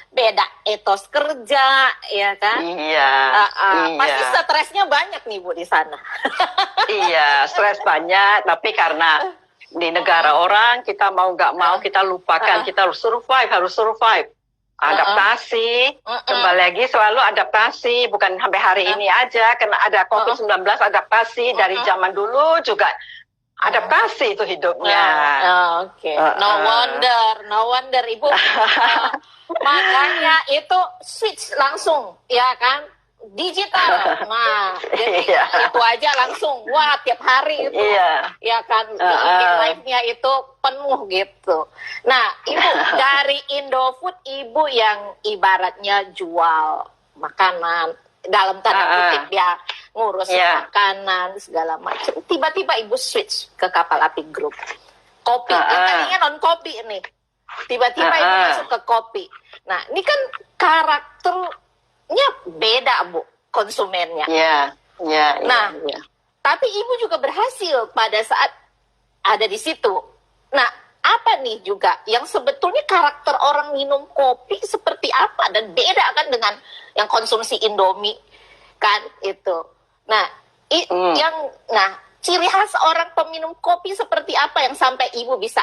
beda etos kerja, ya kan? Iya, Pasti iya. stresnya banyak nih Bu di sana. Iya, stres banyak, tapi karena di negara orang kita mau nggak mau kita lupakan, kita harus survive. Adaptasi, kembali lagi selalu adaptasi, bukan sampai hari ini aja, karena ada COVID-19 adaptasi, dari zaman dulu juga adaptasi itu hidupnya. Oke. No wonder Ibu. Makanya itu switch langsung, ya kan? Digital. Nah, jadi itu aja langsung. Wah, tiap hari itu. Ya kan, live-nya itu penuh gitu. Nah, Ibu dari Indofood, Ibu yang ibaratnya jual makanan dalam tanda kutip ya, ngurus makanan segala macam. Tiba-tiba Ibu switch ke Kapal Api Group. Kopi, yang tadinya non kopi nih. Tiba-tiba Ibu masuk ke kopi. Nah, ini kan karakternya beda Bu, konsumennya. Nah, tapi Ibu juga berhasil pada saat ada di situ. Nah, apa nih juga yang sebetulnya karakter orang minum kopi seperti apa dan beda kan dengan yang konsumsi Indomie kan itu. Nah, ciri khas orang peminum kopi seperti apa yang sampai Ibu bisa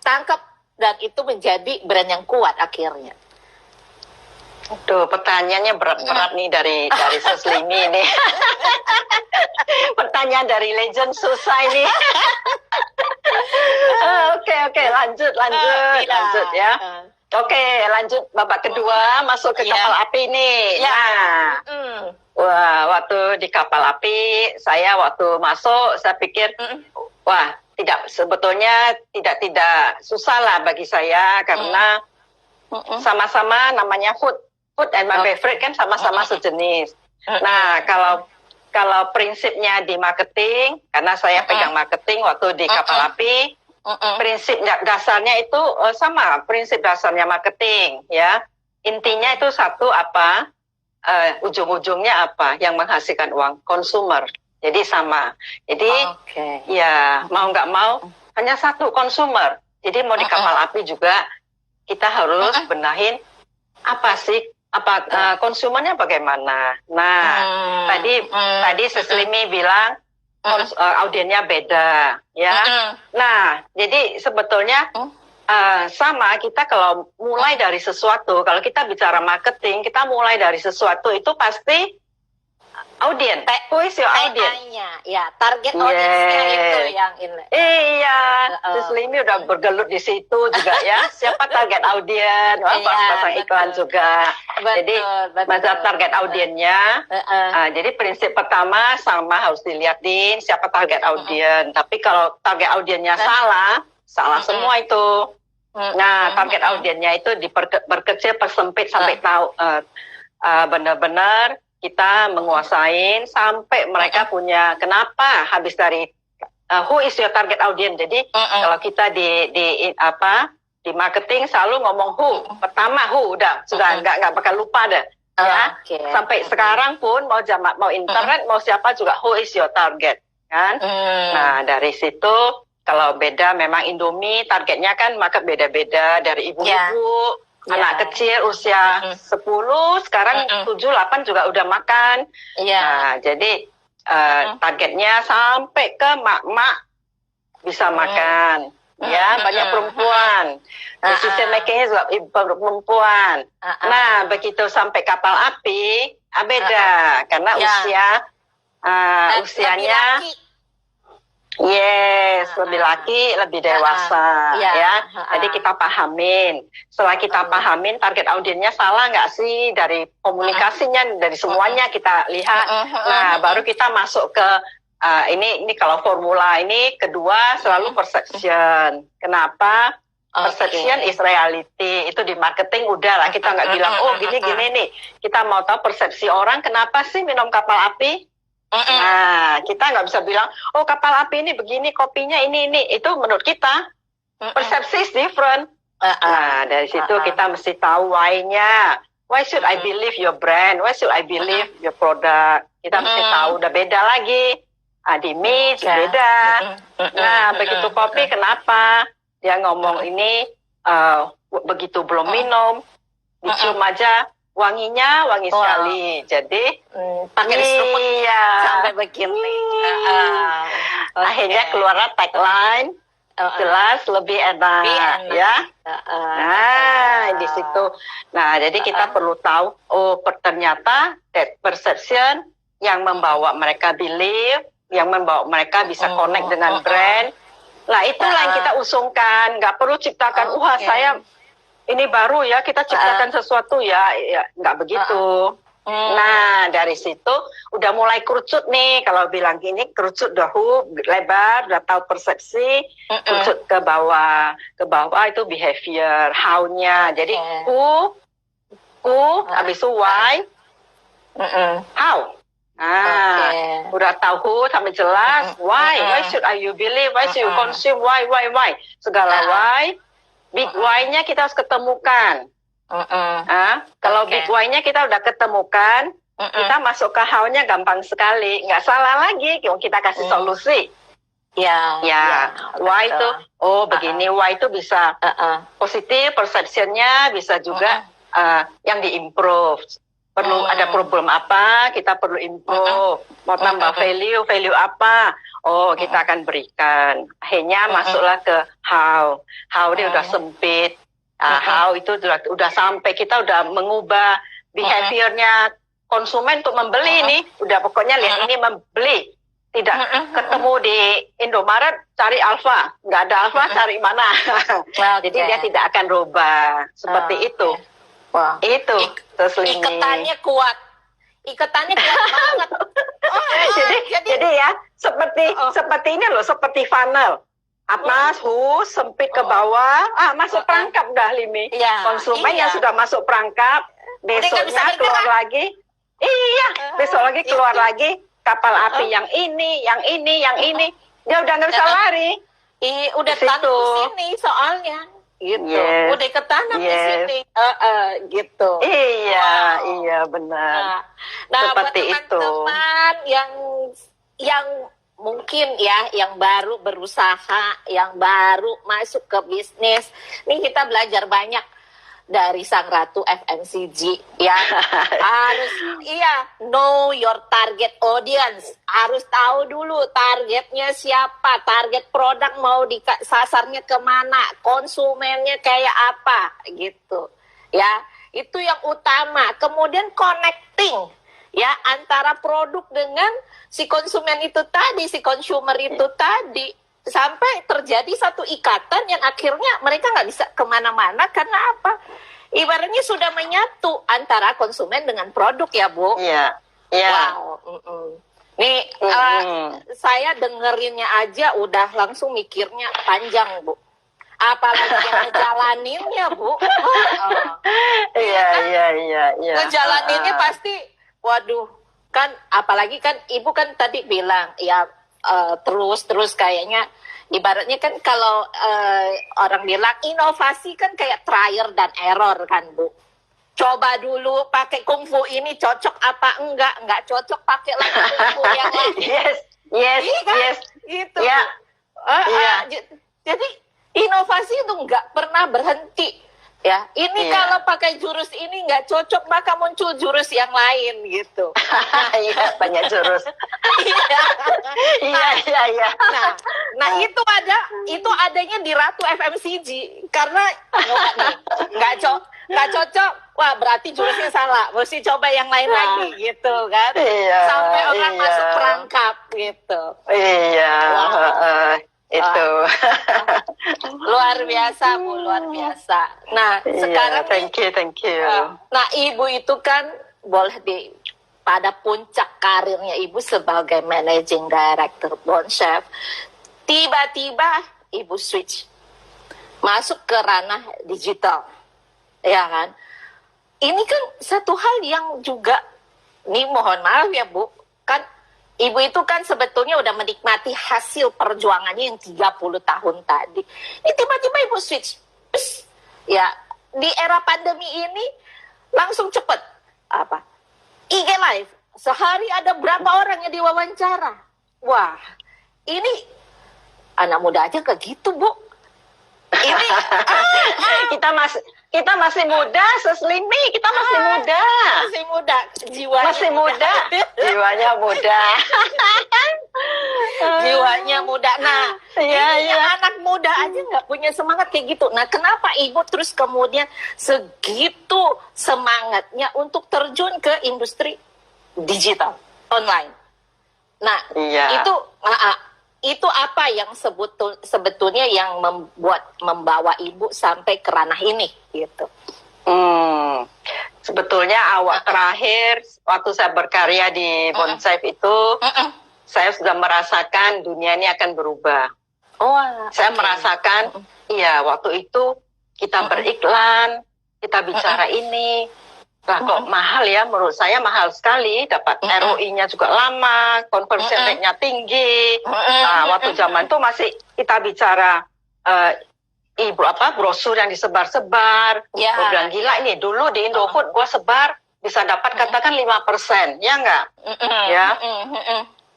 tangkap dan itu menjadi brand yang kuat akhirnya? Tuh, pertanyaannya berat-berat nih dari Seslimi nih. Pertanyaan dari legend susah ini. Oke, lanjut ya. Oke, lanjut babak kedua, masuk ke kapal api nih. Wah, waktu di kapal api, saya waktu masuk, saya pikir, wah, sebetulnya tidak susah lah bagi saya, karena sama-sama namanya food and beverage kan sama-sama sejenis. Nah, kalau prinsipnya di marketing, karena saya pegang marketing waktu di kapal api, prinsip dasarnya itu sama, prinsip dasarnya marketing ya. Intinya itu satu apa, ujung-ujungnya apa yang menghasilkan uang, konsumer. Jadi sama. Jadi ya mau nggak mau hanya satu, konsumer. Jadi mau di kapal api juga kita harus benahin apa sih, konsumennya bagaimana. Nah, tadi Seslimi bilang audiennya beda, ya. Nah, jadi sebetulnya sama, kita kalau mulai dari sesuatu, kalau kita bicara marketing, kita mulai dari sesuatu itu pasti audien. Who is your audience? Ya, target audience-nya itu yang ini. Iya, Seslimi udah bergelut di situ juga ya. Siapa target audien? Pasang iklan juga. Jadi masa target audiennya. Jadi prinsip pertama sama, harus dilihatin siapa target audien. Tapi kalau target audiennya salah semua itu. Nah, target audiennya itu diperkecil, persempit sampai tahu benar-benar kita menguasain sampai mereka punya kenapa habis dari who is your target audience. Jadi kalau kita di marketing selalu ngomong who. Pertama who, udah sudah nggak bakal lupa deh. Ya, sampai sekarang pun mau internet mau siapa juga who is your target kan. Nah, dari situ kalau beda memang Indomie targetnya kan market beda-beda, dari ibu-ibu, anak kecil usia 10, sekarang 7, 8 juga udah makan. Nah, jadi targetnya sampai ke mak-mak bisa makan. Ya, banyak perempuan. Decision makingnya juga perempuan. Nah, begitu sampai kapal api, beda. Karena usianya lebih laki, lebih dewasa, ya. Jadi kita pahamin. Setelah kita pahamin target audiennya salah nggak sih, dari komunikasinya, dari semuanya kita lihat. Nah, baru kita masuk ke ini kalau formula ini kedua selalu perception. Kenapa? Perception is reality. Itu di marketing udah lah, kita nggak bilang gini nih. Kita mau tahu persepsi orang kenapa sih minum kapal api. Nah, kita nggak bisa bilang, kapal api ini begini, kopinya ini. Itu menurut kita, persepsi is different. Nah, dari situ kita mesti tahu why-nya. Why should I believe your brand? Why should I believe your product? Kita mesti tahu, udah beda lagi. Di mie beda. Nah, begitu kopi, kenapa? Dia ngomong ini, begitu belum minum, dicium aja wanginya wangi sekali. Jadi pakai diseruput sampai begini. Akhirnya keluar tagline jelas lebih enak, ya. Nah, di situ. Nah, jadi kita perlu tahu, ternyata that perception yang membawa mereka believe, yang membawa mereka bisa connect dengan brand. Nah, itulah yang kita usungkan. Nggak perlu ciptakan, wah saya ini baru ya, kita ciptakan sesuatu ya, nggak begitu. Nah, dari situ udah mulai kerucut nih. Kalau bilang gini, kerucut dahulu lebar, udah tahu persepsi, kerucut ke bawah. Ke bawah itu behavior, how-nya. Jadi who, habis itu why, how. Nah, udah tahu who sampai jelas, why should you believe, why should you consume, why. Segala why, big why-nya kita harus ketemukan. Kalau big why-nya kita udah ketemukan, kita masuk ke how-nya gampang sekali, nggak salah lagi, kita kasih solusi. Why itu, begini, why itu bisa positif, perception-nya bisa juga yang di-improve. Perlu ada problem apa, kita perlu improve. Mau tambah value apa, kita akan berikan. Akhirnya masuklah ke how. How dia udah sempit. How itu udah sampai kita udah mengubah behaviornya konsumen untuk membeli nih, udah pokoknya lihat ini membeli, tidak ketemu di Indomaret cari Alfa, nggak ada Alfa cari mana. Jadi dia tidak akan rubah seperti itu. Itu ikatannya kuat banget. Jadi ya seperti ini loh, seperti funnel. Atas, sempit ke bawah, masuk perangkap dah Limi. Konsumen yang sudah masuk perangkap, besoknya keluar lagi. Besok lagi keluar lagi kapal api yang ini. Dia udah nggak bisa lari. Udah tanam sini soalnya. Gitu. Udah ketanam di sini. Gitu. Iya benar. Nah, seperti buat teman-teman yang mungkin ya, yang baru berusaha, yang baru masuk ke bisnis, ini kita belajar banyak dari Sang Ratu FMCG ya. Harus know your target audience, harus tahu dulu targetnya siapa, target produk mau sasarnya kemana, konsumennya kayak apa gitu ya. Itu yang utama. Kemudian connecting ya antara produk dengan si konsumen itu tadi, si consumer itu tadi, sampai terjadi satu ikatan yang akhirnya mereka nggak bisa kemana-mana. Karena apa? Ibaratnya sudah menyatu antara konsumen dengan produk ya, Bu. Iya. Wow. Nih saya dengerinnya aja udah langsung mikirnya panjang, Bu. Apalagi yang ngejalaninnya, Bu. Iya. Ngejalaninnya pasti, waduh, kan apalagi kan Ibu kan tadi bilang ya terus kayaknya ibaratnya kan kalau orang bilang inovasi kan kayak trial dan error kan, Bu. Coba dulu pakai kungfu ini cocok apa enggak cocok pakai lagi kungfu yang lain. Yes. Gitu. Jadi inovasi itu enggak pernah berhenti. Ya, ini kalau pakai jurus ini nggak cocok, maka muncul jurus yang lain gitu. Iya, banyak jurus. Iya. Nah itu adanya di Ratu FMCG karena nggak cocok, wah berarti jurusnya salah, mesti coba yang lain lagi gitu kan. Sampai orang masuk perangkap gitu. Iya. Itu luar biasa, Bu, luar biasa. Nah, sekarang thank you. Nah, Ibu itu kan boleh pada puncak karirnya Ibu sebagai managing director Bond Chef, tiba-tiba Ibu switch masuk ke ranah digital, ya kan? Ini kan satu hal yang juga, nih mohon maaf ya, Bu, kan Ibu itu kan sebetulnya udah menikmati hasil perjuangannya yang 30 tahun tadi. Ini tiba-tiba Ibu switch. Ya, di era pandemi ini langsung cepet. IG Live. Sehari ada berapa orang yang diwawancara. Wah, ini anak muda aja kayak gitu, Bu. Ini kita masih muda, Seslimi, kita masih muda. Masih muda, jiwanya masih muda. Jiwanya muda. Jiwanya muda. Nah, anak muda aja nggak punya semangat kayak gitu. Nah, kenapa Ibu terus kemudian segitu semangatnya untuk terjun ke industri digital, online? Nah, itu apa yang sebetulnya yang membawa Ibu sampai ke ranah ini gitu? Sebetulnya awal terakhir waktu saya berkarya di Bonsaif itu saya sudah merasakan dunia ini akan berubah. Saya merasakan waktu itu kita beriklan, kita bicara ini. Lah kok mahal ya, menurut saya mahal sekali, dapat ROI-nya juga lama, conversion rate-nya tinggi. Nah, waktu zaman itu masih kita bicara brosur yang disebar-sebar. Gue bilang gila ini, dulu di Indofood gue sebar bisa dapat katakan 5%, ya enggak?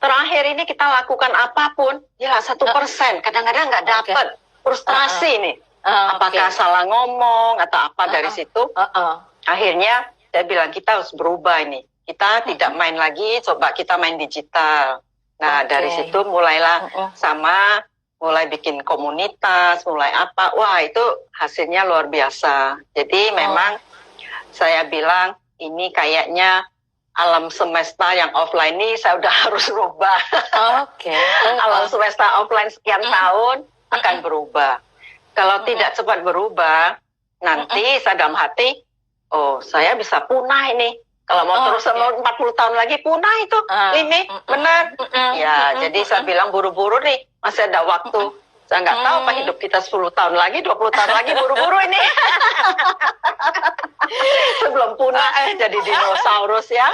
Terakhir ini kita lakukan apapun, ya 1%, kadang-kadang nggak dapat, frustrasi nih. Apakah salah ngomong atau apa dari situ? Akhirnya saya bilang kita harus berubah ini. Kita tidak main lagi, coba kita main digital. Nah, dari situ mulailah mulai bikin komunitas, mulai apa. Wah, itu hasilnya luar biasa. Jadi memang saya bilang ini kayaknya alam semesta yang offline ini saya udah harus rubah. Alam semesta offline sekian tahun akan berubah. Kalau tidak cepat berubah, nanti saya dalam hati, saya bisa punah ini. Kalau mau terus 40 tahun lagi punah itu, Limi, benar. Ya, jadi saya bilang buru-buru nih, masih ada waktu. Saya nggak tahu apa hidup kita 10 tahun lagi, 20 tahun lagi, buru-buru ini. Sebelum punah jadi dinosaurus ya.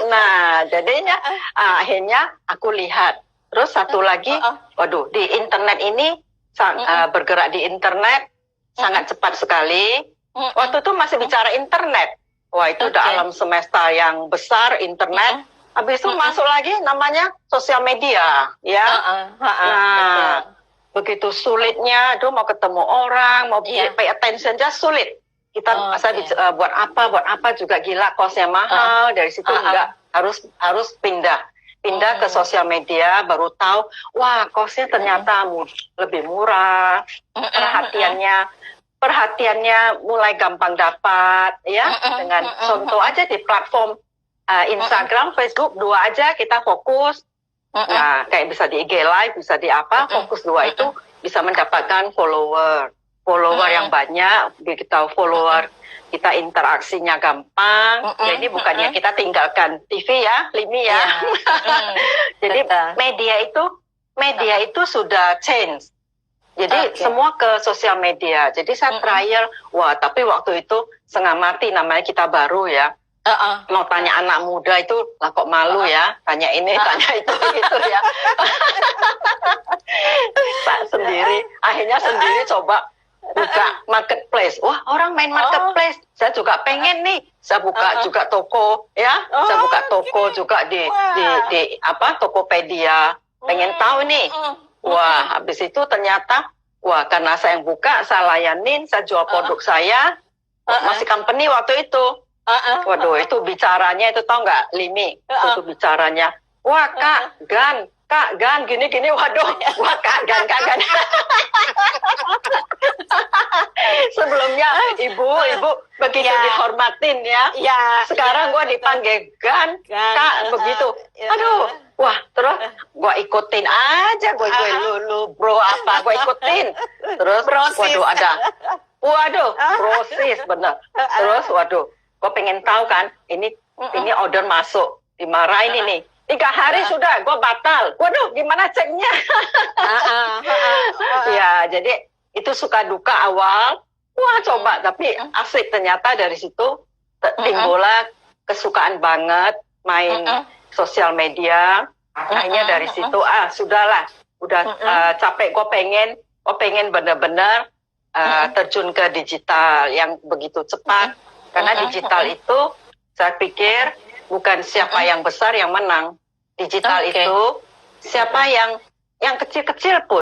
Nah, jadinya akhirnya aku lihat. Terus satu lagi, waduh, di internet ini, bergerak di internet, sangat cepat sekali. Waktu itu masih bicara internet. Wah, itu udah alam semesta yang besar, internet. Habis itu masuk lagi namanya sosial media, ya. Nah, begitu sulitnya, mau ketemu orang, mau pay attention aja sulit. Saya buat apa juga gila, kosnya mahal. Dari situ enggak, harus pindah ke sosial media, baru tahu, wah, kosnya ternyata lebih murah, perhatiannya mulai gampang dapat, ya, dengan contoh aja di platform Instagram, Facebook, 2 aja kita fokus. Nah, kayak bisa di IG Live, bisa di apa, fokus 2 itu bisa mendapatkan follower yang banyak, kita follower, kita interaksinya gampang. Jadi bukannya kita tinggalkan TV ya, Limi ya. Jadi media itu sudah change. Jadi semua ke sosial media. Jadi saya trial, wah tapi waktu itu setengah mati, namanya kita baru ya. Mau tanya anak muda itu lah kok malu ya, tanya ini, tanya itu gitu ya. Akhirnya sendiri coba buka marketplace. Wah, orang main marketplace. Saya juga pengen nih. Saya buka juga toko ya. Saya buka toko juga di Tokopedia. Pengen tahu nih. Wah, habis itu ternyata, karena saya yang buka, saya layanin, saya jual produk saya, masih company waktu itu. Waduh, itu bicaranya, itu tau nggak, Limi? Itu bicaranya, wah Kak Gan, gini, waduh, wah Kak Gan. Sebelumnya ibu begitu dihormatin ya. Sekarang gua dipanggil Gan, Kak, begitu. Aduh, wah, terus gua ikutin aja, gue lu bro apa, gua ikutin. Terus waduh, proses bener. Terus waduh, gua pengen tahu kan, ini order masuk, dimarahin ini. 3 hari sudah, gue batal. Waduh, gimana ceknya? Ya, jadi itu suka duka awal. Wah, coba, tapi asik ternyata dari situ timbullah kesukaan banget main sosial media. Akhirnya dari situ, sudahlah, udah capek. Gue pengen benar-benar terjun ke digital yang begitu cepat. Karena digital itu, saya pikir, bukan siapa yang besar yang menang. Digital itu siapa yang kecil-kecil pun